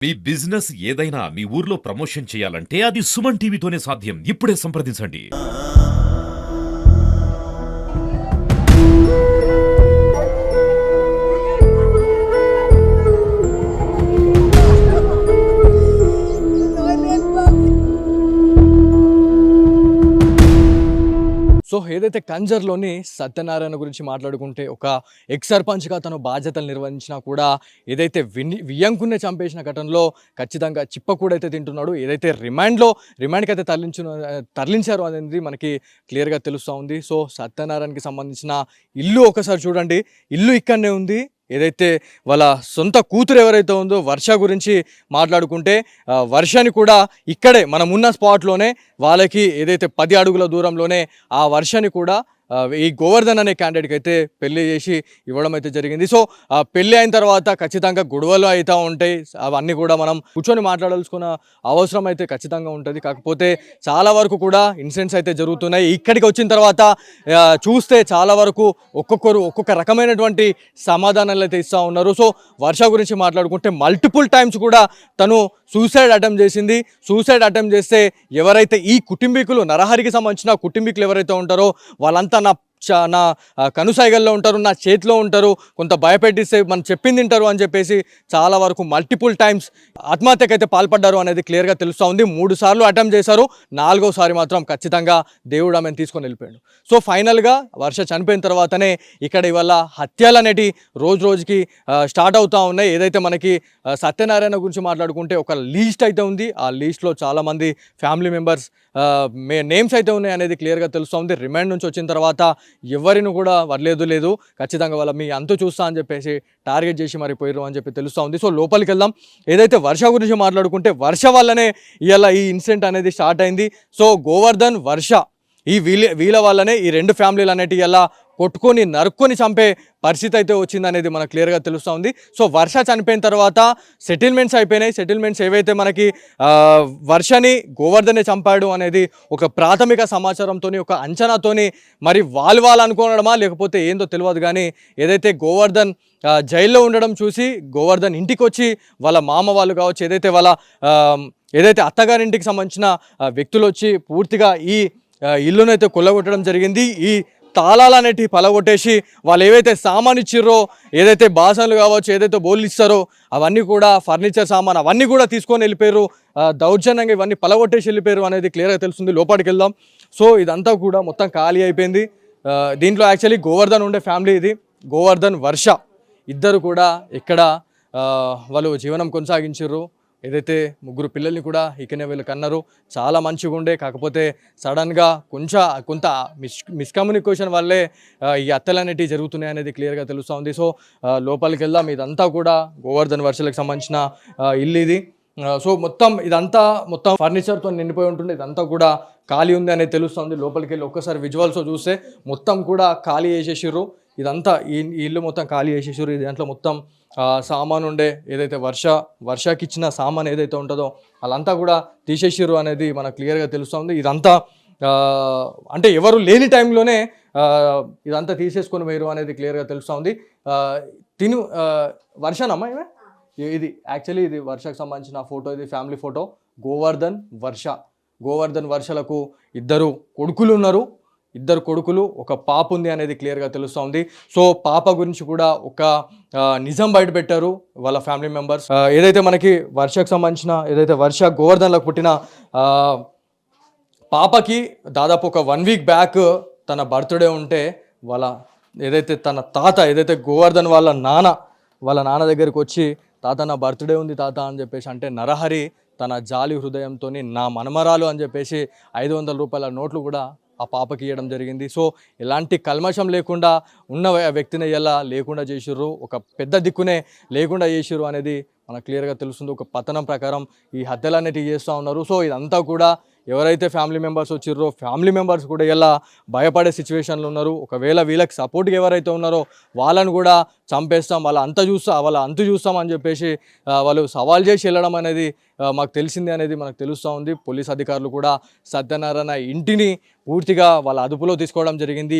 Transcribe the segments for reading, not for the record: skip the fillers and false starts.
మీ business ఏదైనా మీ ఊర్లో promotion చేయాలంటే అది సుమన్ టీవీతోనే సాధ్యం. ఇప్పుడే సంప్రదించండి. సో ఏదైతే కంజర్‌లోని సత్యనారాయణ గురించి మాట్లాడుకుంటే ఒక ఎక్స్ సర్పంచ్‌గా తను బాధ్యతలు నిర్వహించినా కూడా ఏదైతే వియ్యంకుడినే చంపేసిన ఘటనలో ఖచ్చితంగా చిప్పకూడైతే తింటున్నాడు. ఏదైతే రిమాండ్‌కైతే తరలించారు అనేది మనకి క్లియర్‌గా తెలుస్తూ ఉంది. సో సత్యనారాయణకి సంబంధించిన ఇల్లు ఒకసారి చూడండి. ఇల్లు ఇక్కడనే ఉంది. ఏదైతే వాళ్ళ సొంత కూతురు ఎవరైతే ఉందో వర్ష గురించి మాట్లాడుకుంటే వర్షని కూడా ఇక్కడే మనమున్న స్పాట్లోనే వాళ్ళకి ఏదైతే 10 అడుగుల దూరంలోనే ఆ వర్షని కూడా ఈ గోవర్ధన్ అనే క్యాండిడేట్కి అయితే పెళ్లి చేసి ఇవ్వడం అయితే జరిగింది. సో పెళ్లి అయిన తర్వాత ఖచ్చితంగా గొడవలు అవుతూ ఉంటాయి. అవన్నీ కూడా మనం కూర్చొని మాట్లాడాల్సుకున్న అవసరం అయితే ఖచ్చితంగా ఉంటుంది. కాకపోతే చాలా వరకు కూడా ఇన్సిడెంట్స్ అయితే జరుగుతున్నాయి. ఇక్కడికి వచ్చిన తర్వాత చూస్తే చాలా వరకు ఒక్కొక్క రకమైనటువంటి సమాధానాలు అయితే ఇస్తూ ఉన్నారు. సో వర్ష గురించి మాట్లాడుకుంటే మల్టిపుల్ టైమ్స్ కూడా తను సూసైడ్ అటెంప్ట్ చేసింది. సూసైడ్ అటెంప్ట్ చేస్తే ఎవరైతే ఈ కుటుంబీకులు నరహరికి సంబంధించిన కుటుంబీకులు ఎవరైతే ఉంటారో వాళ్ళంతా నా కనుసైగల్లో ఉంటారు, నా చేతిలో ఉంటారు, కొంత భయపెట్టిస్తే మనం చెప్పింది తింటారు అని చెప్పేసి చాలా వరకు మల్టిపుల్ టైమ్స్ ఆత్మహత్యకైతే పాల్పడ్డారు అనేది క్లియర్గా తెలుస్తూ ఉంది. 3 సార్లు అటెంప్ట్ చేశారు. 4వసారి మాత్రం ఖచ్చితంగా దేవుడు ఆమెను తీసుకొని వెళ్ళిపోయాడు. సో ఫైనల్గా వర్ష చనిపోయిన తర్వాతనే ఇక్కడ ఇవాళ హత్యలు అనేటి రోజుకి స్టార్ట్ అవుతూ ఉన్నాయి. ఏదైతే మనకి సత్యనారాయణ గురించి మాట్లాడుకుంటే ఒక లీస్ట్ అయితే ఉంది. ఆ లీస్ట్లో చాలామంది ఫ్యామిలీ మెంబర్స్ నేమ్స్ అయితే ఉన్నాయి అనేది క్లియర్గా తెలుస్తూ ఉంది. రిమాండ్ నుంచి వచ్చిన తర్వాత ఎవరిని కూడా లేదు ఖచ్చితంగా వాళ్ళ మీ అంతు చూస్తా అని చెప్పేసి టార్గెట్ చేసి మరి పోయారు అని చెప్పి తెలుస్తూ ఉంది. సో లోపలికి వెళ్దాం. ఏదైతే వర్ష గురించి మాట్లాడుకుంటే వర్ష వల్లనే ఇవాళ ఈ ఇన్సిడెంట్ అనేది స్టార్ట్ అయింది. సో గోవర్ధన్ వర్ష వీళ్ళ వల్లనే ఈ 2 ఫ్యామిలీలు అనేటివి ఇలా కొట్టుకొని నరుక్కొని చంపే పరిస్థితి అయితే వచ్చిందనేది మనకు క్లియర్గా తెలుస్తూ ఉంది. సో వర్ష చనిపోయిన తర్వాత సెటిల్మెంట్స్ అయిపోయినాయి. సెటిల్మెంట్స్ ఏవైతే మనకి వర్షని గోవర్ధనే చంపాడు అనేది ఒక ప్రాథమిక సమాచారంతో ఒక అంచనాతోని మరి వాళ్ళు అనుకోవడమా లేకపోతే ఏందో తెలియదు. కానీ ఏదైతే గోవర్ధన్ జైల్లో ఉండడం చూసి గోవర్ధన్ ఇంటికి వచ్చి వాళ్ళ మామ వాళ్ళు కావచ్చు, ఏదైతే అత్తగారింటికి సంబంధించిన వ్యక్తులు వచ్చి పూర్తిగా ఈ ఇల్లునైతే కొల్లగొట్టడం జరిగింది. ఈ తాళాలు అనేటివి పలగొట్టేసి వాళ్ళు ఏవైతే సామాన్ ఇచ్చిర్రో, ఏదైతే బాసనలు కావచ్చు, ఏదైతే బోళ్ళు ఇస్తారో అవన్నీ కూడా ఫర్నిచర్ సామాన్ అవన్నీ కూడా తీసుకొని వెళ్ళిపోయారు. దౌర్జన్యంగా ఇవన్నీ పలగొట్టేసి వెళ్ళిపోయారు అనేది క్లియర్గా తెలుస్తుంది. లోపలికి వెళ్దాం. సో ఇదంతా కూడా మొత్తం ఖాళీ అయిపోయింది. దీంట్లో యాక్చువల్లీ గోవర్ధన్ ఉండే ఫ్యామిలీ ఇది. గోవర్ధన్ వర్ష ఇద్దరు కూడా ఇక్కడ వాళ్ళు జీవనం కొనసాగించారు. ఏదైతే 3 పిల్లల్ని కూడా ఇకనే వీళ్ళు కన్నారు. చాలా మంచిగా ఉండే, కాకపోతే సడన్గా కొంత మిస్కమ్యూనికేషన్ వల్లే ఈ హత్యలు అనేటివి జరుగుతున్నాయి అనేది క్లియర్గా తెలుస్తూ ఉంది. సో లోపలికి వెళ్దాం. ఇదంతా కూడా గోవర్ధన్ వర్షలకు సంబంధించిన ఇల్లు ఇది. సో ఇదంతా మొత్తం ఫర్నిచర్తో నిండిపోయి ఉంటుంది. ఇదంతా కూడా ఖాళీ ఉంది అనేది తెలుస్తుంది. లోపలికి వెళ్ళి ఒక్కసారి విజువల్స్ చూస్తే మొత్తం కూడా ఖాళీ చేసేసారు. ఇదంతా ఈ ఇల్లు మొత్తం ఖాళీ చేసేసారు. దాంట్లో మొత్తం సామాన్ ఉండే ఏదైతే వర్షకి ఇచ్చిన సామాన్ ఏదైతే ఉంటుందో వాళ్ళంతా కూడా తీసేసారు అనేది మనకు క్లియర్గా తెలుస్తుంది. ఇదంతా అంటే ఎవరు లేని టైంలోనే ఇదంతా తీసేసుకొని పోయారు అనేది క్లియర్గా తెలుస్తుంది. వర్షనమ్మా ఇది యాక్చువల్లీ ఇది వర్షకు సంబంధించిన ఫోటో. ఇది ఫ్యామిలీ ఫోటో. గోవర్ధన్ వర్షలకు 2 కొడుకులు ఉన్నారు. 2 కొడుకులు, ఒక పాప ఉంది అనేది క్లియర్గా తెలుస్తూ ఉంది. సో పాప గురించి కూడా ఒక నిజం బయట పెట్టారు వాళ్ళ ఫ్యామిలీ మెంబర్స్. ఏదైతే మనకి వర్షకు సంబంధించిన ఏదైతే వర్ష గోవర్ధన్లకు పుట్టిన పాపకి దాదాపు ఒక 1 వీక్ బ్యాక్ తన బర్త్డే ఉంటే ఏదైతే తన తాత ఏదైతే గోవర్ధన్ వాళ్ళ నాన్న దగ్గరికి వచ్చి తాత నా బర్త్డే ఉంది తాత అని చెప్పేసి అంటే నరహరి తన జాలి హృదయంతో నా మనమరాలు అని చెప్పేసి 500 రూపాయల నోట్లు కూడా ఆ పాపకి ఇవ్వడం జరిగింది. సో ఎలాంటి కల్మషం లేకుండా ఉన్న వ్యక్తిని ఎలా లేకుండా చేసిర్రు, ఒక పెద్ద దిక్కునే లేకుండా చేసిర్రు అనేది మనకు క్లియర్గా తెలుస్తుంది. ఒక పతనం ప్రకారం ఈ హత్యలు అనేటివి చేస్తూ ఉన్నారు. సో ఇదంతా కూడా ఎవరైతే ఫ్యామిలీ మెంబర్స్ వచ్చిర్రో ఫ్యామిలీ మెంబర్స్ కూడా ఎలా భయపడే సిచ్యువేషన్లు ఉన్నారు. ఒకవేళ వీళ్ళకి సపోర్ట్గా ఎవరైతే ఉన్నారో వాళ్ళని కూడా చంపేస్తాం, వాళ్ళ అంతు చూస్తాం అని చెప్పేసి వాళ్ళు సవాల్ చేసి వెళ్ళడం అనేది మాకు తెలిసింది అనేది మనకు తెలుస్తూ ఉంది. పోలీస్ అధికారులు కూడా సత్యనారాయణ ఇంటిని పూర్తిగా వాళ్ళ అదుపులో తీసుకోవడం జరిగింది.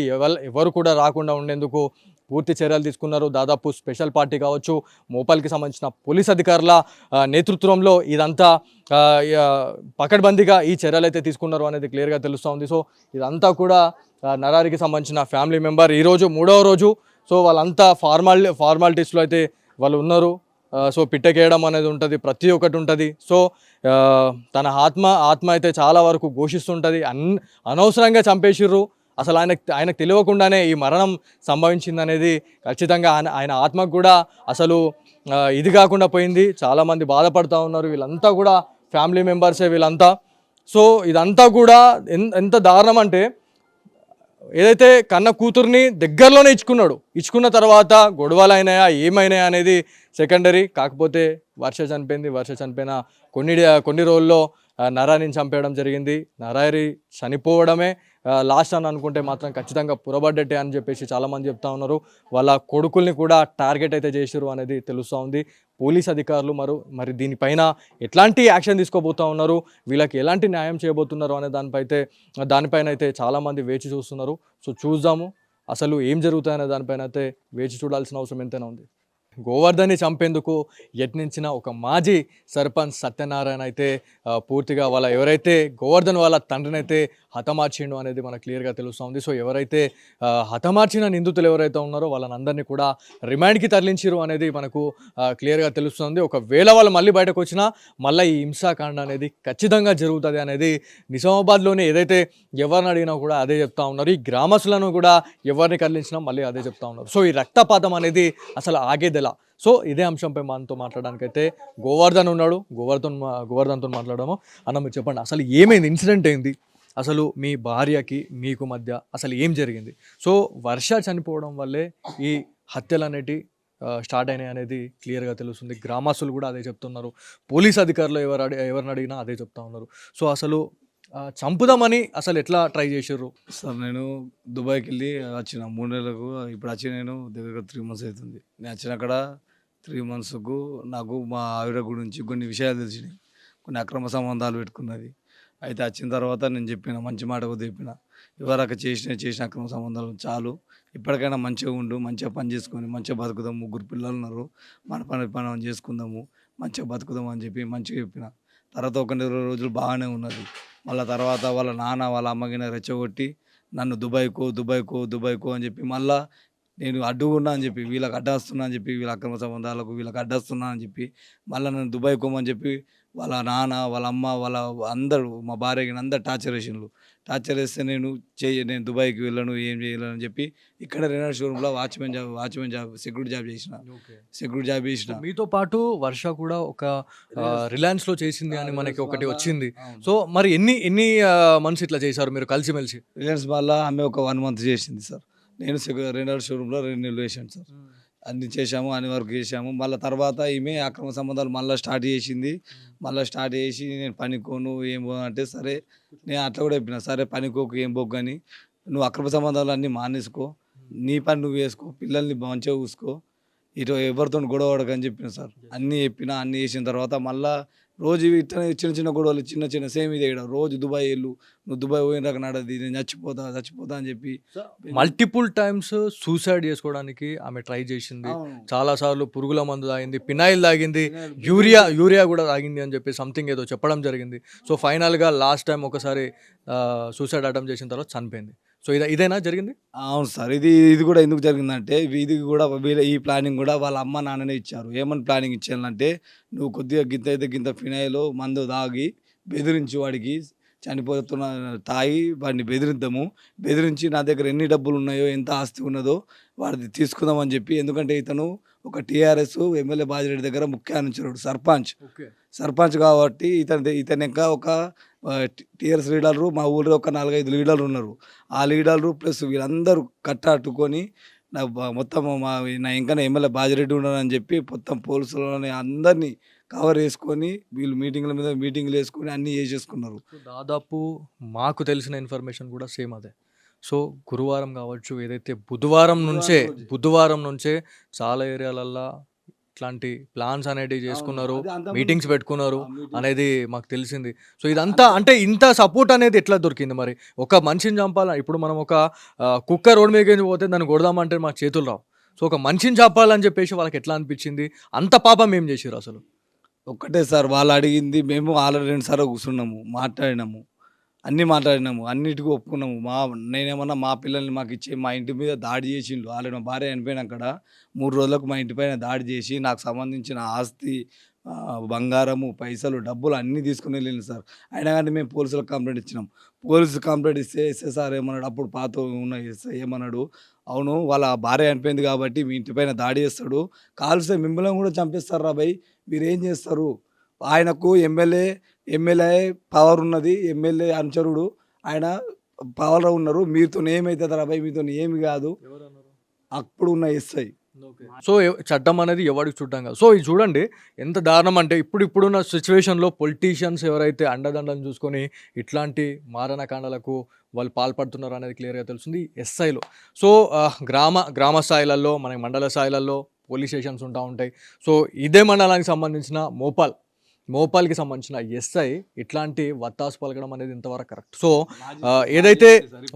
ఎవరు కూడా రాకుండా ఉండేందుకు పూర్తి చర్యలు తీసుకున్నారు. దాదాపు స్పెషల్ పార్టీ కావచ్చు, మోపాల్కి సంబంధించిన పోలీస్ అధికారుల నేతృత్వంలో ఇదంతా పకడ్బందీగా ఈ చర్యలు అయితే తీసుకున్నారు అనేది క్లియర్గా తెలుస్తూ ఉంది. సో ఇదంతా కూడా నరారికి సంబంధించిన ఫ్యామిలీ మెంబర్ ఈరోజు 3వ రోజు. సో వాళ్ళంతా ఫార్మాలిటీస్లో అయితే వాళ్ళు ఉన్నారు. సో పిట్టకేయడం అనేది ఉంటుంది, ప్రతి ఒక్కటి ఉంటుంది. సో తన ఆత్మ అయితే చాలా వరకు ఘోషిస్తుంటుంది. అనవసరంగా చంపేసిర్రు, అసలు ఆయనకు తెలియకుండానే ఈ మరణం సంభవించింది అనేది ఖచ్చితంగా ఆయన ఆత్మకు కూడా అసలు ఇది కాకుండా పోయింది. చాలామంది బాధపడుతూ ఉన్నారు. వీళ్ళంతా కూడా ఫ్యామిలీ మెంబర్సే వీళ్ళంతా. సో ఇదంతా కూడా ఎంత దారుణం అంటే, ఏదైతే కన్న కూతుర్ని దగ్గరలోనే ఇచ్చుకున్న తర్వాత గొడవలు అయినాయా ఏమైనాయా అనేది సెకండరీ. కాకపోతే వర్ష చనిపోయిన కొన్ని రోజుల్లో నరారిని చంపేయడం జరిగింది. నరారి చనిపోవడమే లాస్ట్ అని అనుకుంటే మాత్రం ఖచ్చితంగా పురబడ్డట్టే అని చెప్పేసి చాలామంది చెప్తా ఉన్నారు. వాళ్ళ కొడుకుల్ని కూడా టార్గెట్ అయితే చేసిరు అనేది తెలుస్తూ ఉంది. పోలీస్ అధికారులు మరి దీనిపైన ఎట్లాంటి యాక్షన్ తీసుకోబోతూ ఉన్నారు, వీళ్ళకి ఎలాంటి న్యాయం చేయబోతున్నారు అనే దానిపైన అయితే చాలామంది వేచి చూస్తున్నారు. సో చూద్దాము అసలు ఏం జరుగుతాయనే దానిపైన అయితే వేచి చూడాల్సిన అవసరం ఎంతైనా ఉంది. గోవర్ధన్ని చంపేందుకు యత్నించిన ఒక మాజీ సర్పంచ్ సత్యనారాయణ అయితే పూర్తిగా ఎవరైతే గోవర్ధన్ వాళ్ళ తండ్రిని అయితే హతమార్చిండు అనేది మనకు క్లియర్గా తెలుస్తూ ఉంది. సో ఎవరైతే హతమార్చిన నిందితులు ఎవరైతే ఉన్నారో వాళ్ళని అందరినీ కూడా రిమాండ్కి తరలించారు అనేది మనకు క్లియర్గా తెలుస్తుంది. ఒకవేళ వాళ్ళు మళ్ళీ బయటకు వచ్చినా మళ్ళీ ఈ హింసాకాండ అనేది ఖచ్చితంగా జరుగుతుంది అనేది నిజామాబాద్లోనే ఏదైతే ఎవరిని అడిగినా కూడా అదే చెప్తా ఉన్నారు. ఈ గ్రామస్తులను కూడా ఎవరిని కదిలించినా మళ్ళీ అదే చెప్తా ఉన్నారు. సో ఈ రక్తపాతం అనేది అసలు ఆగేదెలా. సో ఇదే అంశంపై మనతో మాట్లాడడానికైతే గోవర్ధన్ ఉన్నాడు. గోవర్ధన్తో మాట్లాడము. అన్న మీరు చెప్పండి, అసలు ఏమైంది, ఇన్సిడెంట్ ఏంది, అసలు మీ భార్యకి మీకు మధ్య అసలు ఏం జరిగింది? సో వర్ష చనిపోవడం వల్లే ఈ హత్యలు అనేటివి స్టార్ట్ అయినాయి అనేది క్లియర్గా తెలుస్తుంది. గ్రామస్తులు కూడా అదే చెప్తున్నారు. పోలీస్ అధికారులు ఎవరిని అడిగినా అదే చెప్తా ఉన్నారు. సో అసలు చంపుదామని అసలు ఎట్లా ట్రై చేసారు? సార్ నేను దుబాయ్కి వెళ్ళి వచ్చిన 3 నెలలకు. ఇప్పుడు వచ్చి నేను దగ్గర 3 months అవుతుంది. నేను వచ్చిన అక్కడ 3 monthsకు నాకు మా ఆవిడ గురించి కొన్ని విషయాలు తెలిసినాయి. కొన్ని అక్రమ సంబంధాలు పెట్టుకున్నది. అయితే వచ్చిన తర్వాత నేను చెప్పిన, మంచి మాట చెప్పిన, ఎవరక చేసిన అక్రమ సంబంధాలు చాలు, ఇప్పటికైనా మంచిగా ఉండు, మంచిగా పని చేసుకొని మంచిగా బతుకుదాం, 3 పిల్లలు ఉన్నారు, మన పని చేసుకుందాము, మంచిగా బతుకుదాం అని చెప్పి మంచిగా చెప్పిన. తర్వాత ఒక 20 రోజులు బాగానే ఉన్నది. మళ్ళీ తర్వాత వాళ్ళ నాన్న వాళ్ళ అమ్మగిన రెచ్చగొట్టి నన్ను దుబాయ్కో అని చెప్పి మళ్ళీ నేను అడ్డుకున్నా అని చెప్పి, వీళ్ళకి అడ్డస్తున్నా అని చెప్పి, వీళ్ళ అక్రమ సంబంధాలకు వీళ్ళకి అడ్డస్తున్నా అని చెప్పి మళ్ళీ నన్ను దుబాయ్కోమని చెప్పి వాళ్ళ నాన్న వాళ్ళ అమ్మ వాళ్ళ అందరూ మా భార్యకి అందరు టార్చర్ వేస్తే నేను దుబాయ్కి వెళ్ళను, ఏం చేయలేను అని చెప్పి ఇక్కడ రెనాల్డ్ షోరూమ్లో వాచ్మెన్ జాబ్ సెక్యూరిటీ జాబ్ చేసిన. మీతో పాటు వర్ష కూడా ఒక రిలయన్స్లో చేసింది అని మనకి ఒకటి వచ్చింది. సో మరి ఎన్ని మంత్స్ ఇట్లా చేశారు మీరు కలిసిమెలిసి? రిలయన్స్ వల్ల ఆమె ఒక 1 month చేసింది సార్. నేను రెనాల్డ్ షోరూమ్లో 2 నెలలు వేసాను సార్. అన్ని చేసాము, అన్ని వరకు చేసాము. మళ్ళీ తర్వాత ఈమె అక్రమ సంబంధాలు మళ్ళీ స్టార్ట్ చేసి నేను పనికోను ఏం పో అంటే, సరే నేను అట్లా కూడా చెప్పిన, సరే పనికోకు ఏం పోకు కానీ నువ్వు అక్రమ సంబంధాలు అన్నీ మానేసుకో, నీ పని నువ్వు వేసుకో, పిల్లల్ని మంచిగా చూసుకో, ఇటు ఎవరితో గొడవ పడకని చెప్పిన సార్. అన్నీ చేసిన తర్వాత మళ్ళీ రోజు ఇట్లా చిన్న గొడవలు చిన్న సేమ్ ఇదే రోజు దుబాయ్ నువ్వు దుబాయ్ పోయిన రకం నడది, నేను చచ్చిపోతా అని చెప్పి మల్టిపుల్ టైమ్స్ సూసైడ్ చేసుకోవడానికి ఆమె ట్రై చేసింది. చాలా సార్లు పురుగుల మందు తాగింది, పినాయిల్ తాగింది, యూరియా కూడా తాగింది అని చెప్పి సంథింగ్ ఏదో చెప్పడం జరిగింది. సో ఫైనల్గా లాస్ట్ టైం ఒకసారి సూసైడ్ అటెంప్ట్ చేసిన తర్వాత చనిపోయింది. సో ఇదేనా జరిగింది? అవును సార్. ఇది కూడా ఎందుకు జరిగిందంటే, ఇది కూడా ఈ ప్లానింగ్ కూడా వాళ్ళ అమ్మ నాన్ననే ఇచ్చారు. ఏమని ప్లానింగ్ ఇచ్చారంటే, నువ్వు కొద్దిగా గింత ఫినాయిల్ మందు తాగి బెదిరించి వాడికి తాగి వాడిని బెదిరించి నా దగ్గర ఎన్ని డబ్బులు ఉన్నాయో, ఎంత ఆస్తి ఉన్నదో వాడిది తీసుకుందామని చెప్పి. ఎందుకంటే ఇతను ఒక టీఆర్ఎస్ ఎమ్మెల్యే బాజిరెడ్డి దగ్గర ముఖ్య అనుచరుడు, సర్పంచ్ కాబట్టి ఇతని ఇంకా ఒక టీఆర్ఎస్ లీడర్లు మా ఊళ్ళో ఒక 4-5 లీడర్లు ఉన్నారు. ఆ లీడర్లు ప్లస్ వీళ్ళందరూ కట్టట్టుకొని మొత్తం నా ఇంకా ఎమ్మెల్యే బాజిరెడ్డి ఉన్నారని చెప్పి మొత్తం పోలీసులని అందరినీ కవర్ చేసుకొని వీళ్ళు మీటింగ్లు వేసుకొని అన్నీ చేసేసుకున్నారు. దాదాపు మాకు తెలిసిన ఇన్ఫర్మేషన్ కూడా సేమ్ అదే. సో గురువారం కావచ్చు, ఏదైతే బుధవారం నుంచే చాలా ఏరియాలల్లో ఇట్లాంటి ప్లాన్స్ అనేటివి చేసుకున్నారు, మీటింగ్స్ పెట్టుకున్నారు అనేది మాకు తెలిసింది. సో ఇదంతా అంటే ఇంత సపోర్ట్ అనేది ఎట్లా దొరికింది? మరి ఒక మనిషిని చంపాలా, ఇప్పుడు మనం ఒక కుక్క రోడ్ మీద పోతే దాన్ని కొడదామంటే మాకు చేతులు రావు. సో ఒక మనిషిని చంపాలని చెప్పేసి వాళ్ళకి ఎట్లా అనిపించింది? అంత పాపం ఏం చేసిర్రు అసలు? ఒక్కటే సార్ వాళ్ళు అడిగింది. మేము ఆల్రెడీ 2 సార్లు కూర్చున్నాము, మాట్లాడినాము, అన్నీ మాట్లాడినాము, అన్నిటికీ ఒప్పుకున్నాము. నేనేమన్నా మా పిల్లల్ని మాకు ఇచ్చి మా ఇంటి మీద దాడి చేసిండు. ఆల్రెడీ మా భార్య చనిపోయినాక 3 రోజులకు మా ఇంటి పైన దాడి చేసి నాకు సంబంధించిన ఆస్తి, బంగారము, పైసలు, డబ్బులు అన్నీ తీసుకుని వెళ్ళిండు సార్. అయినా కానీ మేము పోలీసులకు కంప్లైంట్ ఇచ్చినాం. పోలీసు కంప్లైంట్ ఇస్తే ఎస్ఐ సార్ ఏమన్నాడు, అప్పుడు పాత ఉన్న ఎస్ఐ ఏమన్నాడు, అవును వాళ్ళ భార్య చనిపోయింది కాబట్టి మీ ఇంటి పైన దాడి చేస్తాడు, కాల్స్తే మిమ్మల్ని కూడా చంపేస్తారు రా భయ్, మీరేం చేస్తారు? ఆయనకు ఎమ్మెల్యే పవర్ ఉన్నది, ఎమ్మెల్యే అనుచరుడు ఆయన పవర్లో ఉన్నారు, మీతో ఏమవుతుంది రా భయ్, మీతో ఏమి కాదు అప్పుడు ఉన్న ఎస్ఐ. సో చట్టం అనేది ఎవరికి చుట్టం కాదు. సో ఇది చూడండి ఎంత దారుణం అంటే ఇప్పుడున్న సిచ్యువేషన్లో పొలిటీషియన్స్ ఎవరైతే అండదండలను చూసుకొని ఇట్లాంటి మారణకాండాలకు వాళ్ళు పాల్పడుతున్నారు అనేది క్లియర్గా తెలుస్తుంది ఎస్ఐలో. సో గ్రామ స్థాయిలలో మనకి మండల స్థాయిలలో పోలీస్ స్టేషన్స్ ఉంటా ఉంటాయి. సో ఇదే మండలానికి సంబంధించిన మోపాల్కి సంబంధించిన ఎస్ఐ ఇట్లాంటి వత్తాసు పలకడం అనేది ఇంతవరకు కరెక్ట్. సో ఏదైతే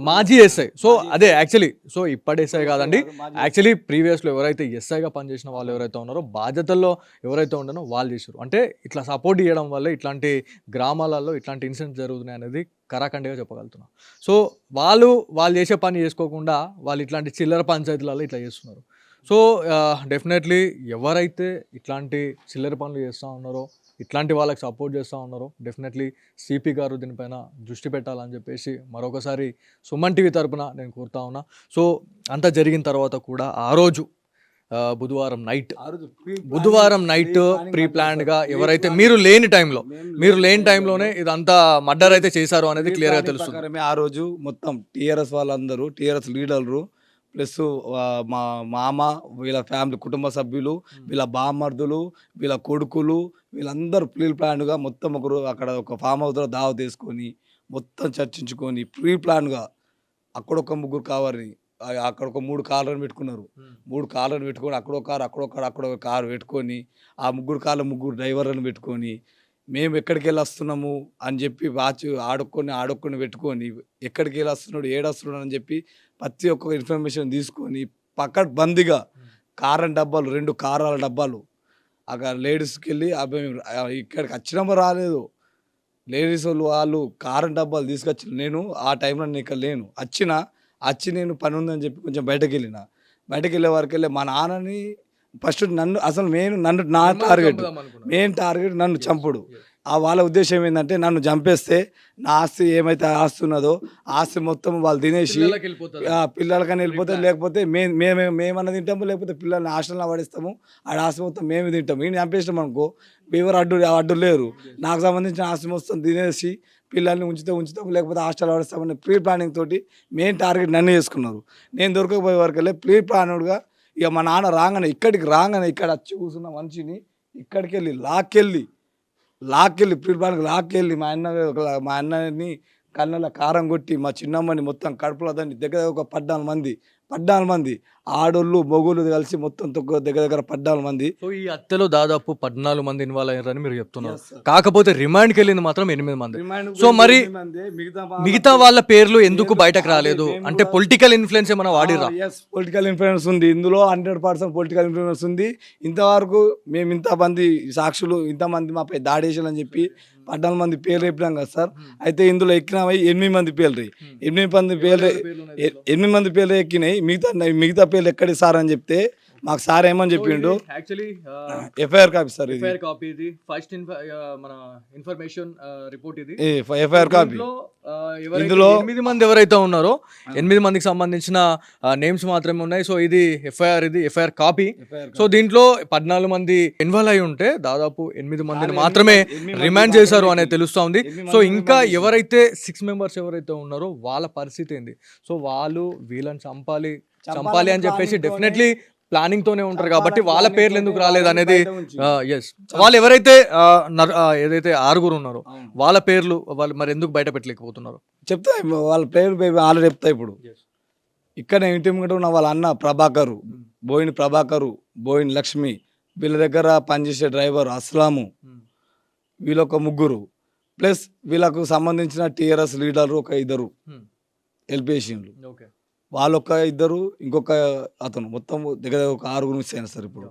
మాజీ ఎస్ఐ, సో అదే యాక్చువల్లీ సో ఇప్పటి ఎస్ఐ కాదండి, యాక్చువల్లీ ప్రీవియస్లో ఎవరైతే ఎస్ఐగా పనిచేసిన వాళ్ళు ఎవరైతే ఉన్నారో బాధ్యతల్లో ఎవరైతే ఉండనో వాళ్ళు చేశారు. అంటే ఇట్లా సపోర్ట్ ఇవ్వడం వల్ల ఇట్లాంటి గ్రామాలలో ఇట్లాంటి ఇన్సిడెంట్స్ జరుగుతున్నాయి అనేది కరాఖండిగా చెప్పగలుగుతున్నాం. సో వాళ్ళు చేసే పని చేసుకోకుండా వాళ్ళు ఇట్లాంటి చిల్లర పంచాయతీలలో ఇట్లా చేస్తున్నారు. సో డెఫినెట్లీ ఎవరైతే ఇట్లాంటి చిల్లర పనులు చేస్తూ ఉన్నారో, ఇట్లాంటి వాళ్ళకి సపోర్ట్ చేస్తూ ఉన్నారో డెఫినెట్లీ సిపి గారు దీనిపైన దృష్టి పెట్టాలని చెప్పేసి మరొకసారి సుమన్ టీవీ తరపున నేను కోరుతా ఉన్నా. సో అంతా జరిగిన తర్వాత కూడా ఆ రోజు బుధవారం నైట్ ప్రీ ప్లాన్డ్గా ఎవరైతే మీరు లేని టైంలోనే ఇదంతా మర్డర్ అయితే చేశారు అనేది క్లియర్గా తెలుస్తుంది. ఆ రోజు మొత్తం టీఆర్ఎస్ వాళ్ళందరూ, టీఆర్ఎస్ లీడర్లు ప్లస్ మా మామ, వీళ్ళ ఫ్యామిలీ కుటుంబ సభ్యులు, వీళ్ళ బామ్మర్దులు, వీళ్ళ కొడుకులు, వీళ్ళందరూ ప్రీ ప్లాన్గా మొత్తం ఒకరు అక్కడ ఒక ఫామ్ హౌస్లో దావత్ తీసుకొని మొత్తం చర్చించుకొని ప్రీ ప్లాన్గా అక్కడొక 3 కావాలని అక్కడ ఒక 3 కార్లను పెట్టుకున్నారు. 3 కార్లను పెట్టుకొని అక్కడొక కారు పెట్టుకొని ఆ 3 కార్ల 3 డ్రైవర్లను పెట్టుకొని మేము ఎక్కడికి వెళ్ళి వస్తున్నాము అని చెప్పి వాచ్ ఆడుకొని పెట్టుకొని ఎక్కడికి వెళ్ళి వస్తున్నాడు, ఏడొస్తున్నాడు అని చెప్పి ప్రతి ఒక్క ఇన్ఫర్మేషన్ తీసుకొని పకడ్బందీగా కారం డబ్బాలు 2 కారాల డబ్బాలు అక్కడ లేడీస్కి వెళ్ళి ఇక్కడికి వచ్చినామో రాలేదు, లేడీస్ వాళ్ళు కారం డబ్బాలు తీసుకొచ్చి, నేను ఆ టైంలో నేను ఇక్కడ లేను, వచ్చి నేను పని ఉందని చెప్పి కొంచెం బయటకు వెళ్ళే వరకు వెళ్ళి మా నాన్నని ఫస్ట్ నా టార్గెట్ నన్ను చంపుడు. వాళ్ళ ఉద్దేశం ఏంటంటే నన్ను చంపేస్తే నా ఆస్తి ఏమైతే ఆస్తి ఉన్నదో ఆస్తి మొత్తం వాళ్ళు తినేసి పిల్లలకని వెళ్ళిపోతే, లేకపోతే మేమన్నా తింటాము, లేకపోతే పిల్లల్ని హాస్టల్లో పడిస్తాము, ఆ ఆస్తి మొత్తం మేము తింటాము. ఈయన చంపేసినాం అనుకో ఎవరు అడ్డు లేరు, నాకు సంబంధించిన ఆస్తి మొత్తం తినేసి పిల్లల్ని ఉంచుతాము, లేకపోతే హాస్టల్లో పడిస్తామని ప్రీ ప్లానింగ్ తోటి మెయిన్ టార్గెట్ నన్ను చేసుకున్నారు. నేను దొరకకపోయే వరకు వెళ్ళి ప్రీ ప్లాన్డ్గా ఇక మా నాన్న రాగానే ఇక్కడ వచ్చి కూర్చున్న మనిషిని ఇక్కడికి వెళ్ళి లాక్కెళ్ళి ప్రీ ప్లాన్కి లాక్కెళ్ళి మా అన్నని కళ్ళలో కారం కొట్టి మా చిన్నమ్మని మొత్తం కడుపులో దాన్ని దగ్గర ఒక 14 మంది ఆడోళ్ళు మొగుళ్ళు కలిసి మొత్తం దగ్గర 14 మంది. సో ఈ హత్యలో దాదాపు 14 మంది ఇన్వాల్వ్ అయ్యారని మీరు చెప్తున్నారు. కాకపోతే రిమాండ్కి వెళ్ళింది మాత్రం 8 మంది. సో మరి మిగతా వాళ్ళ పేర్లు ఎందుకు బయటకు రాలేదు? అంటే పొలిటికల్ ఇన్ఫ్లుయెన్స్ ఏమైనా వాడిరా? పొలిటికల్ ఇన్ఫ్లుయెన్స్ ఉంది ఇందులో, 100% పొలిటికల్ ఇన్ఫ్లుయెన్స్ ఉంది. ఇంతవరకు మేము ఇంతమంది సాక్షులు, ఇంతమంది మాపై దాడి చేయాలని చెప్పి 14 మంది పేర్లు చెప్పినాం కదా సార్. అయితే ఇందులో ఎక్కినవి 8 మంది పేర్లు, 8 మంది పేర్లు ఎక్కినాయి. మిగతా పేర్లు ఎక్కడి సార్ అని చెప్తే మాకు సార్ ఏమని చెప్పిండు, ఎఫ్ఐఆర్ కాపీ సార్, ఇది ఫస్ట్ మన ఇన్ఫర్మేషన్ రిపోర్ట్, ఇది ఎఫ్ఐఆర్ కాపీ. ఇందులో 8 మంది ఎవరైతే ఉన్నారో 8 మందికి సంబంధించిన నేమ్స్ మాత్రమే ఉన్నాయి. సో ఇది ఎఫ్ఐఆర్ కాపీ. సో దీంట్లో 14 మంది ఇన్వాల్వ్ అయి ఉంటే దాదాపు 8 మందిని మాత్రమే రిమాండ్ చేశారు అనేది తెలుస్తోంది. సో ఇంకా ఎవరైతే 6 మెంబర్స్ ఎవరైతే ఉన్నారో వాళ్ళ పరిస్థితి ఏంది? సో వాళ్ళు వీళ్ళని చంపాలి అని చెప్పేసి డెఫినెట్లీ ప్లానింగ్ తోనే ఉంటారు కాబట్టి వాళ్ళ పేర్లు ఎందుకు రాలేదు అనేది వాళ్ళు ఎవరైతే ఏదైతే 6 ఉన్నారో వాళ్ళ పేర్లు వాళ్ళు మరి ఎందుకు బయట పెట్టలేకపోతున్నారు? చెప్తా వాళ్ళ పేరు ఆల్రెడీ చెప్తా. ఇప్పుడు ఇక్కడ ఇంటి ముంగట ఉన్న వాళ్ళ అన్న ప్రభాకరు, బోయిని లక్ష్మి, వీళ్ళ దగ్గర పనిచేసే డ్రైవర్ అస్లాము, వీళ్ళొక 3 ప్లస్ వీళ్ళకు సంబంధించిన టీఆర్ఎస్ లీడర్లు ఒక 2 హెల్ప్ చేసిండ్రు. వాళ్ళొక ఇద్దరు, ఇంకొక అతను మొత్తం దగ్గర దగ్గర ఒక 6 మిస్ అయినారు సార్ ఇప్పుడు.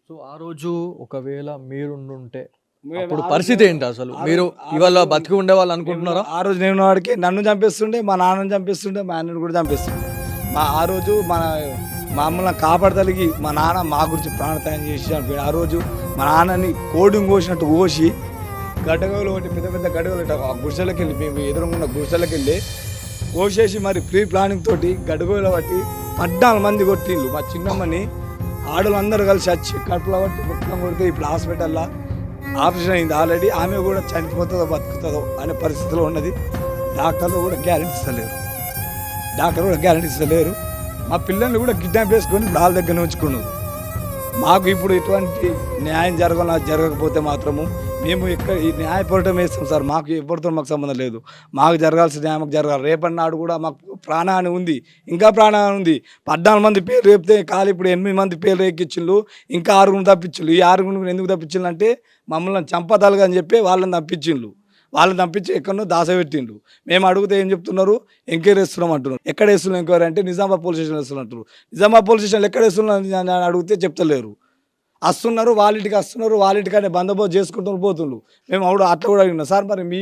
సో ఆ రోజు ఒకవేళ మీరుండుంటే మేము అప్పుడు ఆ పరిస్థితి రోజు ఏంటి అసలు? ఆ మీరు రోజు ఆ ఇవాళ రోజు బతికి ఉండేవాళ్ళు అనుకుంటున్నారా? ఆ రోజు నేను వాడికి నన్ను చంపేస్తుండే, మా నాన్నని చంపేస్తుండే, మా అన్నని కూడా చంపేస్తుండే. ఆ రోజు మమ్మల్ని కాపాడతలిగి మా నాన్న మా గురించి ప్రాణత్యాగం చేసి చనిపోయాడు. ఆ రోజు మా నాన్నని కోడిని కోసినట్టు కోసి గడ్డగోలు ఒకటి పెద్ద పెద్ద గడ్డగోలు ఆ గుడిసెలకి వెళ్ళి మేము ఎదురుకున్న గుడిసెలకి వెళ్ళి కోసేసి మరి ప్రీ ప్లానింగ్ తోటి గడ్డగోలు బట్టి 14 మంది కొట్టిండ్రు. మా చిన్నమ్మని ఆడవాళ్ళు అందరూ కలిసి వచ్చి కడుపులో బట్టి మొత్తం కొడితే ఇప్పుడు హాస్పిటల్లో ఆపరేషన్ అయింది ఆల్రెడీ. ఆమె కూడా చనిపోతుందో బతుకుతుందో అనే పరిస్థితిలో ఉన్నది. డాక్టర్లు కూడా గ్యారెంటీ ఇస్తలేరు. మా పిల్లల్ని కూడా కిడ్నాప్ చేసుకొని ఇప్పుడు వాళ్ళ దగ్గర ఉంచుకున్నారు. మాకు ఇప్పుడు ఎటువంటి న్యాయం జరగకపోతే మాత్రము మేము ఇక్కడ ఈ న్యాయ పోరాటం వేస్తాం సార్. మాకు ఎవరితో మాకు సంబంధం లేదు. మాకు జరగాల్సిన న్యాయం మాకు జరగాలి. రేపటి నాడు కూడా మాకు ప్రాణహాని ఉంది, ఇంకా ప్రాణహాని ఉంది. 14 మంది పేర్లు రేపితే కాదు, ఇప్పుడు 8 మంది పేర్లు ఎక్కించుళ్ళు, ఇంకా 6 తప్పించుళ్ళు. ఈ 6 ఎందుకు తప్పించిండ్రు అంటే మమ్మల్ని చంపదలుగా అని చెప్పి వాళ్ళని తప్పించి ఎక్కడో దాసపెట్టిండు. మేము అడిగితే ఏం చెప్తున్నారు, ఎంక్వైరీ వేస్తున్నాం అంటున్నారు. ఎక్కడ వేస్తున్నాం ఎంక్వైరీ అంటే నిజామాబాద్ పోలీస్ స్టేషన్ వేస్తున్నారు అంటారు. నిజామాబాద్ పోలీస్ స్టేషన్లో ఎక్కడ వేస్తున్నారు అని అడిగితే చెప్తలేరు. వస్తున్నారు వాళ్ళింటికనే బందోబస్తు చేసుకుంటూ పోతుండ్రు. మేము అట్లా కూడా అడిగినాం సార్, మరి మీ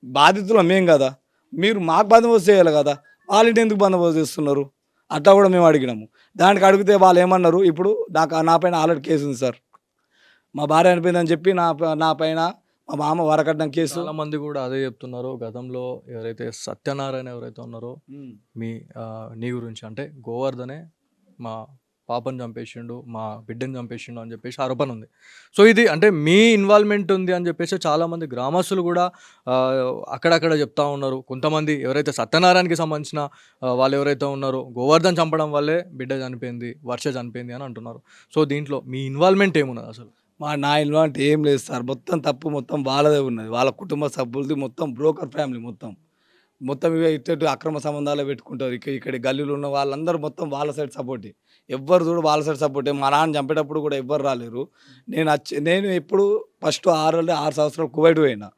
బాధితులు మేం కదా, మీరు మాకు బందోబస్తు చేయాలి కదా, వాళ్ళింటి ఎందుకు బందోబస్తు చేస్తున్నారు అట్లా కూడా మేము అడిగినాము. దానికి అడిగితే వాళ్ళు ఏమన్నారు, ఇప్పుడు నా పైన ఆల్రెడీ కేసు ఉంది సార్, మా భార్య చనిపోయిందని చెప్పి నా పైన మా మామ వరకట్నం కేసు. చాలా మంది కూడా అదే చెప్తున్నారు. గతంలో ఎవరైతే సత్యనారాయణ ఎవరైతే ఉన్నారో నీ గురించి అంటే గోవర్ధనే మా పాపను చంపేసిండు, మా బిడ్డను చంపేసిండు అని చెప్పేసి ఆరోపణ ఉంది. సో ఇది అంటే మీ ఇన్వాల్వ్మెంట్ ఉంది అని చెప్పేసి చాలామంది గ్రామస్తులు కూడా అక్కడక్కడ చెప్తా ఉన్నారు. కొంతమంది ఎవరైతే సత్యనారాయణకి సంబంధించిన వాళ్ళు ఎవరైతే ఉన్నారో గోవర్ధన్ చంపడం వల్లే బిడ్డ చనిపోయింది, వర్ష చనిపోయింది అని అంటున్నారు. సో దీంట్లో మీ ఇన్వాల్వ్మెంట్ ఏమున్నది అసలు? నా ఇన్వాల్వ్మెంట్ ఏం లేదు సార్. తప్పు మొత్తం వాళ్ళదే ఉన్నది. వాళ్ళ కుటుంబ సభ్యులది మొత్తం బ్రోకర్ ఫ్యామిలీ మొత్తం ఇవే ఇటు అక్రమ సంబంధాలు పెట్టుకుంటారు. ఇక్కడ గల్లీలో ఉన్న వాళ్ళందరూ మొత్తం వాళ్ళ సైడ్ సపోర్టే. ఎవ్వరు చూడు వాళ్ళ సైడ్ సపోర్టే. మా నాన్న చంపేటప్పుడు కూడా ఎవ్వరు రాలేరు. నేను ఎప్పుడు ఫస్ట్ 6 సంవత్సరాలు కువైట్ పోయినా.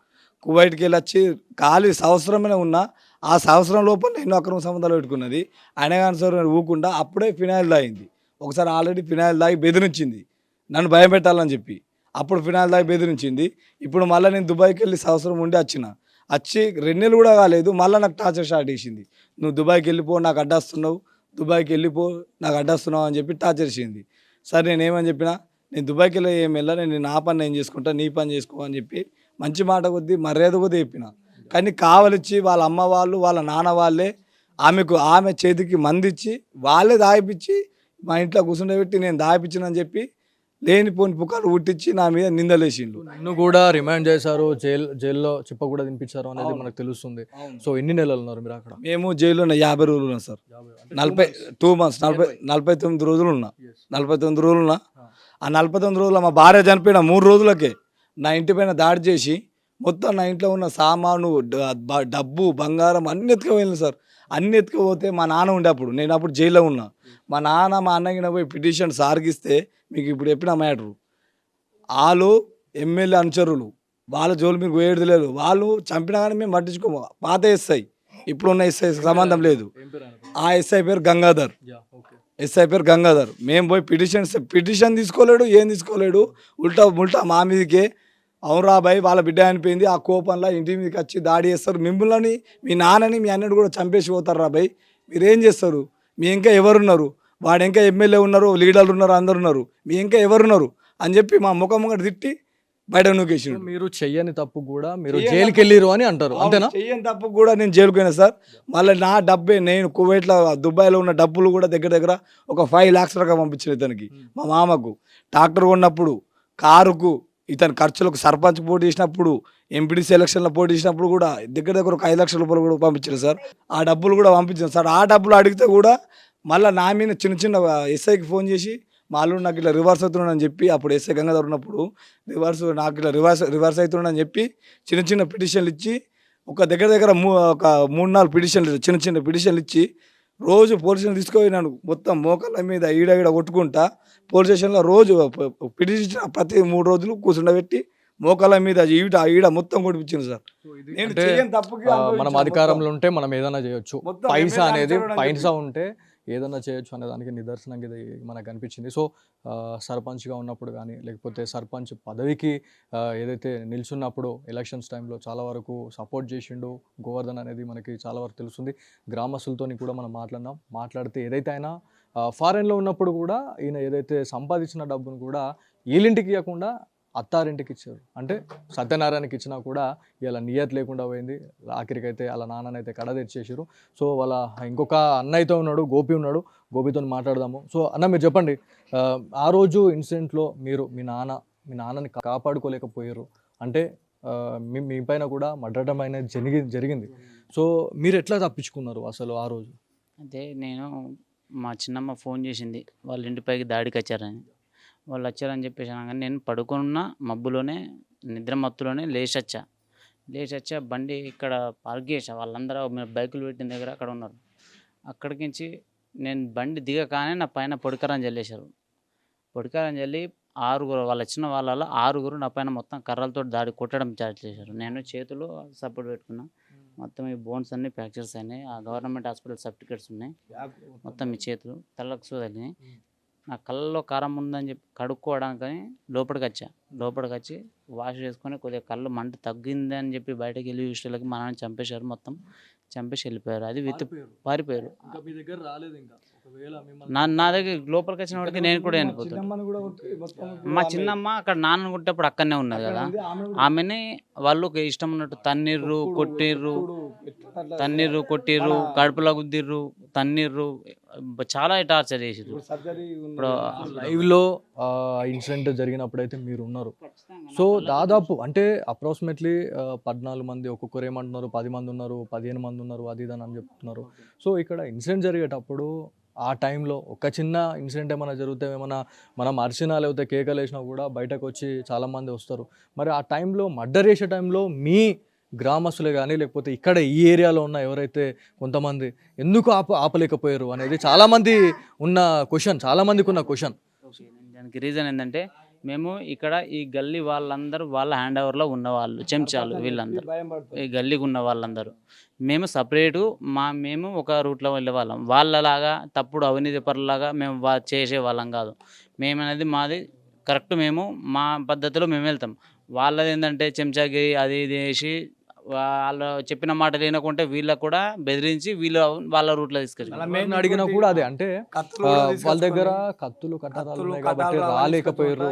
కువైట్కి వెళ్ళి వచ్చి ఖాళీ సంవత్సరమే ఉన్నా. ఆ సంవత్సరం లోపల ఎన్నో అక్రమ సంబంధాలు పెట్టుకున్నది. అయినా కానీ సార్ ఊకుండా అప్పుడే ఫినాయిల్ తాగింది. ఒకసారి ఆల్రెడీ ఫినాయిల్ తాగి బెదిరించింది నన్ను భయం పెట్టాలని చెప్పి. అప్పుడు ఫినాయిల్ తాగి బెదిరించింది. ఇప్పుడు మళ్ళీ నేను దుబాయ్కి వెళ్ళి సంవత్సరం ఉండి వచ్చి 2 నెలలు కూడా కాలేదు, మళ్ళీ నాకు టార్చర్ స్టార్ట్ చేసింది. నువ్వు దుబాయ్కి వెళ్ళిపో, నాకు అడ్డొస్తున్నావు, అని చెప్పి టార్చర్ చేసింది. సరే నేనేమని చెప్పినా, నేను దుబాయ్కి వెళ్ళి ఏం వెళ్ళా, నేను నా పని నేను చేసుకుంటా, నీ పని చేసుకో అని చెప్పి మంచి మాట కొద్దీ మర్యాద కొద్దీ చెప్పిన. కానీ కావలిచ్చి వాళ్ళ అమ్మ వాళ్ళు వాళ్ళ నాన్న వాళ్ళే ఆమె చేతికి మందిచ్చి వాళ్ళే దాయిపించి మా ఇంట్లో కూర్చుండబెట్టి నేను దాయిపించినని చెప్పి లేనిపోని పుకాలు పుట్టించి నా మీద నిందలేసిండు. నిన్ను కూడా రిమాండ్ చేశారు, జైల్లో చిప్ప కూడా తినిపించారు అనేది మనకు తెలుస్తుంది. సో ఎన్ని నెలలు ఉన్నారు మీరు అక్కడ? మేము జైల్లో 50 రోజులు ఉన్నాం సార్. 2 మంత్స్ 49 రోజులు ఉన్నా. 49 రోజులు ఉన్నా. ఆ 49 రోజులు మా భార్య చనిపోయిన 3 రోజులకే నా ఇంటి పైన దాడి చేసి మొత్తం నా ఇంట్లో ఉన్న సామాను, డబ్బు, బంగారం అన్ని ఎత్తుకుపోయింది సార్. అన్ని ఎత్తుకుపోతే మా నాన్న ఉండే అప్పుడు, నేను అప్పుడు జైల్లో ఉన్నా. మా నాన్న మా అన్నగిన పోయి పిటిషన్ సార్గిస్తే మీకు ఇప్పుడు చెప్పిన మ్యాటరు, వాళ్ళు ఎమ్మెల్యే అనుచరులు, వాళ్ళ జోలు మీకు పోయేది లేదు. వాళ్ళు చంపినా కానీ మేము పట్టించుకోము. పాత ఎస్ఐ, ఇప్పుడున్న ఎస్ఐ సంబంధం లేదు. ఆ ఎస్ఐ పేరు గంగాధర్. మేము పోయి పిటిషన్ తీసుకోలేడు, ఏం తీసుకోలేడు. ఉల్టా మా మీదకే అవును రాబాయ్ వాళ్ళ బిడ్డ అనిపోయింది. ఆ కోపంలో ఇంటి మీదకి వచ్చి దాడి చేస్తారు. మిమ్మల్ని, మీ నాన్నని, మీ అన్నని కూడా చంపేసి పోతారు రాబాయ్. మీరేం చేస్తారు? మీ ఇంకా ఎవరున్నారు? వాడు ఇంకా ఎమ్మెల్యే ఉన్నారు, లీడర్లు ఉన్నారు, అందరు ఉన్నారు, మీ ఇంకా ఎవరున్నారు అని చెప్పి మా ముఖం తిట్టి బయట నూకేసిండు. మీరు చెయ్యని తప్పు కూడా మీరు జైలుకి వెళ్ళిరు అని అంటారు, అంతేనా? చెయ్యని తప్పు కూడా నేను జైలుకి పోయినా సార్. మళ్ళీ నా డబ్బే, నేను కువైట్లో దుబాయ్లో ఉన్న డబ్బులు కూడా దగ్గర ఒక 5 lakhs దాకా పంపించిన ఇతనికి, మా మామకు. ట్రాక్టర్ కొన్నప్పుడు, కారుకు, ఇతని ఖర్చులకు, సర్పంచ్ పోటీ చేసినప్పుడు, ఎంపీడీసీ ఎలక్షన్లో పోటీ చేసినప్పుడు కూడా దగ్గర ఒక 5 లక్షల రూపాయలు కూడా పంపించారు సార్. ఆ డబ్బులు కూడా పంపించాను సార్. ఆ డబ్బులు అడిగితే కూడా మళ్ళీ నా మీద చిన్న ఎస్ఐకి ఫోన్ చేసి మా అల్లుడు నాకు ఇట్లా రివర్స్ అవుతున్నాడని చెప్పి, అప్పుడు ఎస్ఐ గంగాధర్ ఉన్నప్పుడు నాకు ఇట్లా రివర్స్ అవుతున్నాడని చెప్పి చిన్న పిటిషన్లు ఇచ్చి ఒక దగ్గర ఒక 3-4 పిటిషన్లు చిన్న పిటిషన్లు ఇచ్చి రోజు పోలీస్ స్టేషన్ తీసుకుపోయినాను. మొత్తం మోకాళ్ళ మీద ఈడ కొట్టుకుంటా పోలీస్ స్టేషన్లో రోజు పిటిషన్ ప్రతి 3 రోజులు కూర్చుండబెట్టి మోకాల మీద ఈడ ఈడ మొత్తం కొట్టించింది సార్. నేను అంటే చేయని తప్పుకి మనం అనుభవించాను అధికారంలో ఉంటే మనం ఏదైనా చేయొచ్చు, మొత్తం పైసా ఎమ్మెల్యే అనేది అనుచరుడు అని పైసా చెప్పి. ఉంటే ఏదైనా చేయొచ్చు అనే దానికి నిదర్శనంగా ఇది మనకు అనిపించింది. సో సర్పంచ్గా ఉన్నప్పుడు కానీ లేకపోతే సర్పంచ్ పదవికి ఏదైతే నిల్చున్నప్పుడు ఎలక్షన్స్ టైంలో చాలా వరకు సపోర్ట్ చేసిండు గోవర్ధన్ అనేది మనకి చాలా వరకు తెలుస్తుంది. గ్రామస్తులతోని కూడా మనం మాట్లాడితే ఏదైతే అయినా ఫారెన్లో ఉన్నప్పుడు కూడా ఈయన ఏదైతే సంపాదించిన డబ్బును కూడా వీళ్ళింటికి ఇవ్వకుండా అత్తారింటికి ఇచ్చారు. అంటే సత్యనారాయణకి ఇచ్చినా కూడా ఇలా నియత్ లేకుండా పోయింది. ఆఖరికైతే వాళ్ళ నాన్ననైతే కడ తెచ్చేసారు. సో వాళ్ళ ఇంకొక అన్న అయితే ఉన్నాడు, గోపి ఉన్నాడు. గోపితో మాట్లాడదాము. సో అన్న మీరు చెప్పండి, ఆ రోజు ఇన్సిడెంట్లో మీరు మీ నాన్నని కాపాడుకోలేకపోయారు అంటే మీ పైన కూడా మర్డర్ అనేది జరిగింది. సో మీరు ఎట్లా తప్పించుకున్నారు అసలు ఆ రోజు? అయితే నేను మా చిన్నమ్మ ఫోన్ చేసింది వాళ్ళ ఇంటిపైకి దాడికి వచ్చారని. వాళ్ళు వచ్చారని చెప్పేసి అనగానే నేను పడుకున్న మబ్బులోనే నిద్ర మత్తులోనే లేచొచ్చా బండి ఇక్కడ పార్క్ చేసా. వాళ్ళందరూ మీరు బైకులు పెట్టిన దగ్గర అక్కడ ఉన్నారు. అక్కడికి నుంచి నేను బండి దిగగానే నా పైన పొడికారం చల్లేశారు. పొడికారం చల్లి వాళ్ళు వచ్చిన వాళ్ళలో 6 నా పైన మొత్తం కర్రలతో దాడి కొట్టడం స్టార్ట్ చేశారు. నేను చేతిలో సపోర్ట్ పెట్టుకున్నా. మొత్తం ఈ బోన్స్ అన్నీ ఫ్రాక్చర్స్ అయినాయి. ఆ గవర్నమెంట్ హాస్పిటల్ సర్టిఫికేట్స్ ఉన్నాయి. మొత్తం ఈ చేతులు తలకు సూదలినాయి. నా కళ్ళలో కారం ఉందని చెప్పి కడుక్కోవడానికని లోపలికి వచ్చి వాష్ చేసుకొని కొద్దిగా కళ్ళు మంట తగ్గిందని చెప్పి బయటకు వెళ్ళి చూసేళ్ళకి మా నాన్న చంపేశారు. మొత్తం చంపేసి వెళ్ళిపోయారు. అది పారిపోయారు. నా దగ్గర లోపలికి వచ్చిన వాడికి నేను కూడా చనిపోతాను. మా చిన్నమ్మ అక్కడ నాన్నను కొట్టేప్పుడు అక్కడనే ఉన్నది కదా, ఆమెని వాళ్ళు ఇష్టం ఉన్నట్టు తన్నీర్రు కొట్టిర్రు, కడుపులో గుద్దిర్రు, తన్నీర్రు, చాలా టార్చర్ చేసిర్రు. ఇప్పుడు లైవ్లో ఇన్సిడెంట్ జరిగినప్పుడు అయితే మీరు ఉన్నారు. సో దాదాపు అంటే అప్రాక్సిమేట్లీ 14 మంది, ఒక్కొక్కరు ఏమంటున్నారు 10 మంది ఉన్నారు, 15 మంది ఉన్నారు, అది ఇది అని చెప్తున్నారు. సో ఇక్కడ ఇన్సిడెంట్ జరిగేటప్పుడు ఆ టైంలో ఒక చిన్న ఇన్సిడెంట్ ఏమైనా జరిగితే ఏమైనా మనం అరిచినా లేకపోతే కేకలు వేసినా కూడా బయటకు వచ్చి చాలామంది వస్తారు. మరి ఆ టైంలో మర్డర్ చేసే టైంలో మీ గ్రామస్తులే కానీ లేకపోతే ఇక్కడ ఈ ఏరియాలో ఉన్న ఎవరైతే కొంతమంది ఎందుకు ఆపలేకపోయారు అనేది చాలామందికి ఉన్న క్వశ్చన్. దానికి రీజన్ ఏంటంటే మేము ఇక్కడ ఈ గల్లీ వాళ్ళందరూ వాళ్ళ హ్యాండ్ ఓవర్లో ఉన్నవాళ్ళు, చెంచాలు వీళ్ళందరూ, ఈ గల్లీకి ఉన్న వాళ్ళందరూ. మేము సపరేటు మేము ఒక రూట్లో వెళ్ళే వాళ్ళం. వాళ్ళలాగా తప్పుడు అవినీతి పరులాగా మేము చేసే వాళ్ళం కాదు. మేమనేది మాది కరెక్ట్, మేము మా పద్ధతిలో మేము వెళ్తాం. వాళ్ళది ఏంటంటే చెంచాగిరి అది ఇది వేసి వాళ్ళు చెప్పిన మాట లేనకుంటే వీళ్ళకు కూడా బెదిరించి వీళ్ళు వాళ్ళ రూట్లో తీసుకెళ్ళి అడిగినా కూడా అదే అంటే వాళ్ళ దగ్గర కత్తులు కట్టారాలు ఉన్నాయి కాబట్టి రాలేకపోయారు.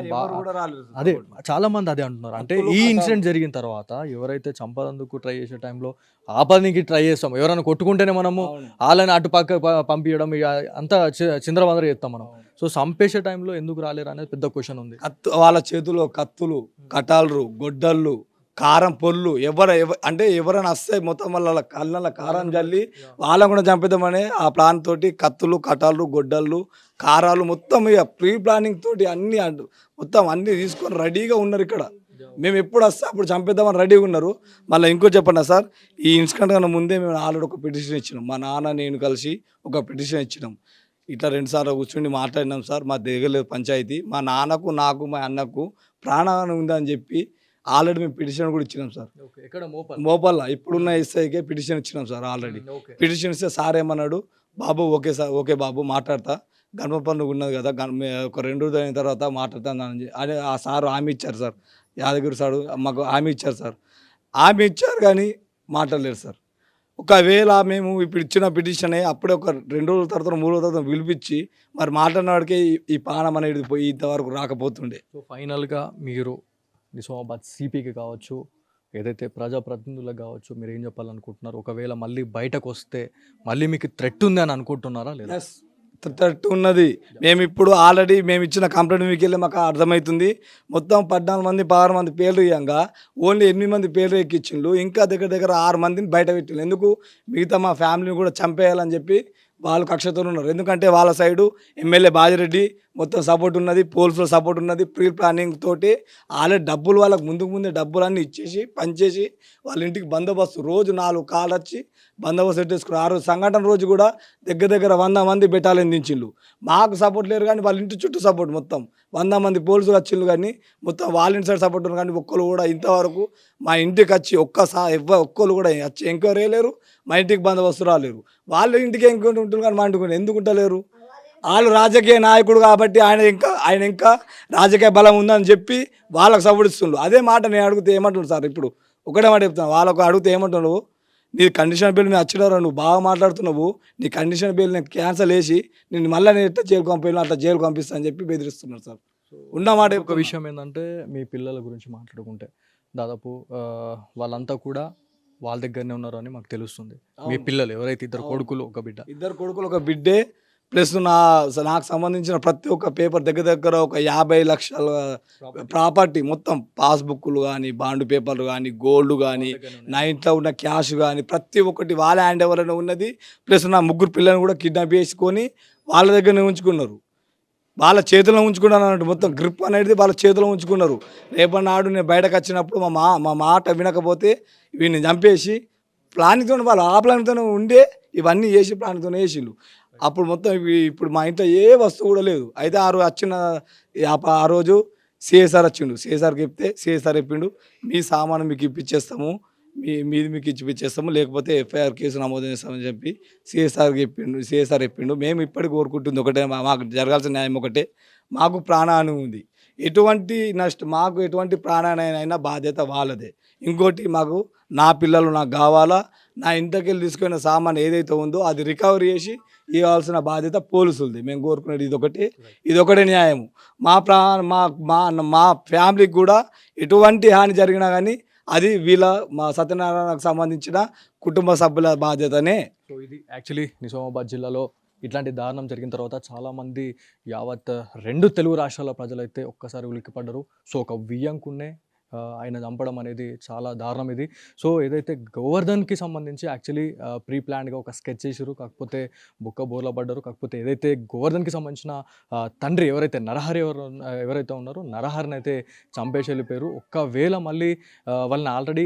అదే చాలా మంది అదే అంటున్నారు. అంటే ఈ ఇన్సిడెంట్ జరిగిన తర్వాత ఎవరైతే చంపదందుకు ట్రై చేసే టైంలో ఆపడానికి ట్రై చేస్తాం, ఎవరైనా కొట్టుకుంటేనే మనము వాళ్ళని అటుపక్క పంపించడం అంతా చిందరవందర చేస్తాం మనం. సో చంపేసే టైంలో ఎందుకు రాలేరు అనేది పెద్ద క్వశ్చన్ ఉంది. వాళ్ళ చేతిలో కత్తులు, కటాలు, గొడ్డళ్ళు, కారం పొల్లు అంటే ఎవరైనా వస్తే మొత్తం వాళ్ళ కళ్ళ కారం జల్లి వాళ్ళని కూడా చంపేద్దామని ఆ ప్లాన్ తోటి కత్తులు, కటాలు, గొడ్డళ్ళు, కారాలు మొత్తం ఇక ప్రీ ప్లానింగ్ తోటి అన్ని మొత్తం అన్ని తీసుకొని రెడీగా ఉన్నారు. ఇక్కడ మేము ఎప్పుడు వస్తే అప్పుడు చంపేద్దామని రెడీగా ఉన్నారు. మళ్ళీ ఇంకో చెప్పండి సార్, ఈ ఇన్సిడెంట్ కన్నా ముందే మేము ఆల్రెడీ ఒక పిటిషన్ ఇచ్చినాం. మా నాన్న నేను కలిసి ఒక పిటిషన్ ఇచ్చినాం. ఇట్లా 2 సార్లు కూర్చొని మాట్లాడినాం సార్, మా దగ్గర లేదు పంచాయతీ, మా నాన్నకు నాకు మా అన్నకు ప్రాణహాని ఉందని చెప్పి ఆల్రెడీ మేము పిటిషన్ కూడా ఇచ్చినాం సార్. మోపల్లా ఇప్పుడున్న ఎస్ఐకే పిటిషన్ ఇచ్చినాం సార్. ఆల్రెడీ పిటిషన్ ఇస్తే సార్ ఏమన్నాడు, బాబు ఓకే సార్, ఓకే బాబు మాట్లాడతా, గణప పండుగ ఉన్నది కదా, ఒక 2 రోజులు అయిన తర్వాత మాట్లాడతాను అని ఆ సార్ హామీ ఇచ్చారు సార్. యాదగిరి సార్ మాకు హామీ ఇచ్చారు సార్. హామీ ఇచ్చారు కానీ మాట్లాడలేరు సార్. ఒకవేళ మేము ఇప్పుడు ఇచ్చిన పిటిషన్ అప్పుడే ఒక 2 రోజుల తర్వాత 3 రోజుల తర్వాత పిలిపించి మరి మాట్లాడిన వాడికి ఈ పానం అనేది పోయి ఇంతవరకు రాకపోతుండే. సో ఫైనల్గా మీరు నిజామాబాద్ సిపికి కావచ్చు, ఏదైతే ప్రజాప్రతినిధులకు కావచ్చు, మీరు ఏం చెప్పాలనుకుంటున్నారు? ఒకవేళ మళ్ళీ బయటకు వస్తే మళ్ళీ మీకు థ్రెట్ ఉంది అని అనుకుంటున్నారా లేదా? థ్రెట్ ఉన్నది. మేము ఇప్పుడు ఆల్రెడీ మేము ఇచ్చిన కంప్లైంట్ మీకు వెళ్ళి మాకు అర్థమవుతుంది. మొత్తం 14 మంది 16 మంది పేర్లు ఇవ్వంగా ఓన్లీ 8 మంది పేర్లు ఎక్కించిండు. ఇంకా దగ్గర 6 మందిని బయట పెట్టిండు. ఎందుకు? మిగతా మా ఫ్యామిలీని కూడా చంపేయాలని చెప్పి వాళ్ళు కక్షతో ఉన్నారు. ఎందుకంటే వాళ్ళ సైడు ఎమ్మెల్యే బాజిరెడ్డి మొత్తం సపోర్ట్ ఉన్నది, పోలీసుల సపోర్ట్ ఉన్నది. ప్రీ ప్లానింగ్ తోటి ఆల్రెడీ డబ్బులు వాళ్ళకు ముందే డబ్బులన్నీ ఇచ్చేసి పనిచేసి వాళ్ళ ఇంటికి బందోబస్తు రోజు 4 కాళ్ళు వచ్చి బందోబస్తు పెట్టేసుకున్నారు. ఆ రోజు సంఘటన రోజు కూడా దగ్గర 100 మంది బెటాలియన్ దించిండు. మాకు సపోర్ట్ లేరు కానీ వాళ్ళ ఇంటి చుట్టూ సపోర్ట్ మొత్తం 100 మంది పోలీసులు వచ్చిండ్రు కానీ మొత్తం వాళ్ళ సైడ్ సపోర్ట్ ఉన్నారు కానీ ఒక్కరు కూడా ఇంతవరకు మా ఇంటికి వచ్చి ఒక్కరు కూడా వచ్చి ఎంక్వైరీ చేయలేరు, మా ఇంటికి బందోబస్తు రాలేరు. వాళ్ళ ఇంటికి ఎంక్వైరీ ఉంటుంది కానీ మా ఇంటికి ఎందుకు ఉంటలేరు? వాళ్ళు రాజకీయ నాయకుడు కాబట్టి ఆయన ఇంకా రాజకీయ బలం ఉందని చెప్పి వాళ్ళకు సపోర్ట్ ఇస్తుండ్రు. అదే మాట నేను అడిగితే ఏమంటున్నారు సార్? ఇప్పుడు ఒకటే మాట చెప్తాను, వాళ్ళకు అడిగితే ఏమంటున్నావు, నీ కండిషన్ బెయిల్ నేను వచ్చినారు, నువ్వు బాగా మాట్లాడుతున్నావు, నీ కండిషన్ బెయిల్ నేను క్యాన్సల్ చేసి నేను మళ్ళీ నేను ఎట్లా జైలు పంపాను అట్లా జైలు పంపిస్తా అని చెప్పి బెదిరిస్తున్నారు సార్. ఉన్నమాట ఒక విషయం ఏంటంటే మీ పిల్లల గురించి మాట్లాడుకుంటే దాదాపు వాళ్ళంతా కూడా వాళ్ళ దగ్గరనే ఉన్నారు అని మాకు తెలుస్తుంది. మీ పిల్లలు ఎవరైతే ఇద్దరు కొడుకులు ఒక బిడ్డ, ఇద్దరు కొడుకులు ఒక బిడ్డే ప్లస్ నాకు సంబంధించిన ప్రతి ఒక్క పేపర్ దగ్గర ఒక 50 లక్షల ప్రాపర్టీ మొత్తం పాస్బుక్లు కానీ బాండ్ పేపర్లు కానీ గోల్డ్ కానీ నా ఇంట్లో ఉన్న క్యాష్ కానీ ప్రతి ఒక్కటి వాళ్ళ హ్యాండ్ ఎవరైనా ఉన్నది. ప్లస్ నా 3 పిల్లల్ని కూడా కిడ్నాప్ చేసుకొని వాళ్ళ దగ్గరనే ఉంచుకున్నారు, వాళ్ళ చేతిలో ఉంచుకున్నారు అన్నట్టు. మొత్తం గ్రిప్ అనేది వాళ్ళ చేతిలో ఉంచుకున్నారు. రేపటి నాడు నేను బయటకు వచ్చినప్పుడు మా మాట వినకపోతే వీడిని చంపేసి ప్లాన్తో వాళ్ళు ఆ ప్లాన్తోనే ఉండే ఇవన్నీ చేసి ప్లాన్తోనే వేసిండు. అప్పుడు మొత్తం ఇప్పుడు మా ఇంట్లో ఏ వస్తువు కూడా లేదు. అయితే ఆ రోజు సిఎస్ఆర్ వచ్చిండు, సిఎస్ఆర్కి చెప్తే సిఎస్ఆర్ చెప్పిండు, మీ సామాను మీకు ఇప్పించేస్తాము, మీది మీకు ఇప్పించేస్తాము, లేకపోతే ఎఫ్ఐఆర్ కేసు నమోదు చేస్తామని చెప్పి సిఎస్ఆర్ చెప్పిండు. మేము ఇప్పటికి కోరుకుంటుంది ఒకటే, మాకు జరగాల్సిన న్యాయం ఒకటే, మాకు ప్రాణహాని ఉంది. మాకు ఎటువంటి ప్రాణానైనా బాధ్యత వాళ్ళదే. ఇంకోటి మాకు నా పిల్లలు నాకు కావాలా, నా ఇంటికి వెళ్ళి తీసుకున్న సామాన్ ఏదైతే ఉందో అది రికవరీ చేసి ఇవ్వాల్సిన బాధ్యత పోలీసులది. మేము కోరుకునేది ఇదొకటే న్యాయము. మా ఫ్యామిలీకి కూడా ఎటువంటి హాని జరిగినా కానీ అది మా సత్యనారాయణకు సంబంధించిన కుటుంబ సభ్యుల బాధ్యతనే. సో ఇది యాక్చువల్లీ నిజామాబాద్ జిల్లాలో ఇట్లాంటి దారుణం జరిగిన తర్వాత చాలామంది యావత్ 2 తెలుగు రాష్ట్రాల ప్రజలైతే ఒక్కసారి ఉలిక్కిపడ్డారు. సో ఒక వియ్యంకున్నే ఆయన చంపడం అనేది చాలా దారుణం ఇది. సో ఏదైతే గోవర్ధన్కి సంబంధించి యాక్చువల్లీ ప్రీ ప్లాన్డ్గా ఒక స్కెచ్ చేసారు, కాకపోతే బోర్లా పడ్డారు. కాకపోతే ఏదైతే గోవర్ధన్కి సంబంధించిన తండ్రి ఎవరైతే ఉన్నారో నరహరిని అయితే చంపేసి వెళ్ళిపోయారు. ఒకవేళ మళ్ళీ వాళ్ళని ఆల్రెడీ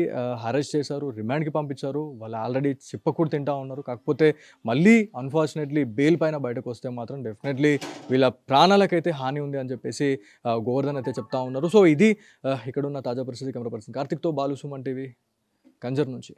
అరెస్ట్ చేశారు, రిమాండ్కి పంపించారు, వాళ్ళు ఆల్రెడీ చిప్పకూడు తింటా ఉన్నారు. కాకపోతే మళ్ళీ అన్ఫార్చునేట్లీ బెయిల్ పైన బయటకు వస్తే మాత్రం డెఫినెట్లీ వీళ్ళ ప్రాణాలకైతే హాని ఉంది అని చెప్పేసి గోవర్ధన్ అయితే చెప్తా ఉన్నారు. సో ఇది ఇక్కడ ఉన్న తాజా పరిస్థితి. కెమెరా పర్సన్ కార్తిక్తో బాలు, సుమన్ టీవీ, కంజర్ నుంచి.